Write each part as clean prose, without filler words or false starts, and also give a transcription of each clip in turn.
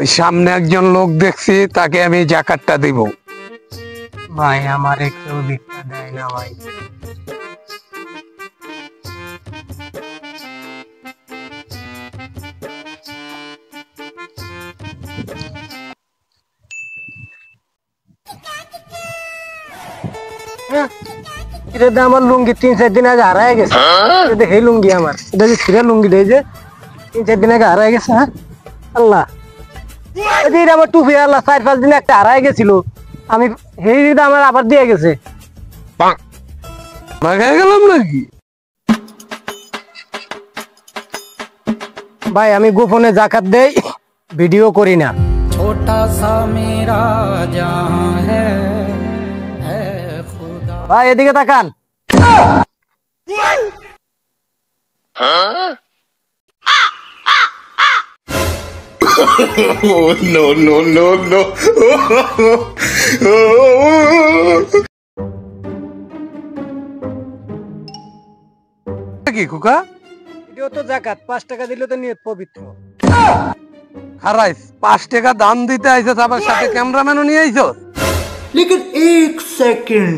ওই সামনে একজন লোক দেখছি, তাকে আমি জাকাতটা দিব। ভাই আমার একটু ভিক্ষা দেয় না ভাই। এটা আমার লুঙ্গি 3-4 দিন আগে হারায় গেছে। এটা এই লুঙ্গি আমার, এটা যে ছিঁড়া লুঙ্গি দেয় যে 3-4 দিন আগে হারায় গেছে। হ্যাঁ আল্লাহ, এটা আমার টুপি আল্লাহ 4-5 দিন একটা হারায় গেছিল, আমি এই আমার আবার দিয়ে গেছে। গেলাম নাকি ভাই আমি গোপনে জাকাত দেই, ভিডিও করি না। ছোটা সা মেরা জাহান হ্যায় খুদা। ভাই এদিকে তাকান। No, no, no, no. কি খোকা? ভিডিও তো জাকাত, 5 টাকা দিলে তো নিয়ত পবিত্র। হারাইস 5 টাকা দাম দিতে আইছস, আবার সাথে ক্যামেরাম্যানও নিয়ে আইছস। लेकिन एक सेकंड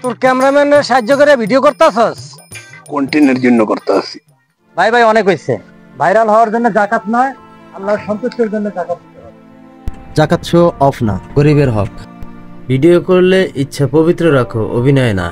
তোর ক্যামেরাম্যানের সাহায্য করে ভিডিও করতেছস? কন্টেন্টের জন্য করতে আসি। ভাই ভাই অনেক হইছে, ভাইরাল হওয়ার জন্য জাকাত নয়, আল্লাহর সন্তুষ্টির জন্য জাকাত দিতে হবে। জাকাত শো অফ না, গরিবের হক। ভিডিও করলে ইচ্ছা পবিত্র রাখো, অভিনয় না।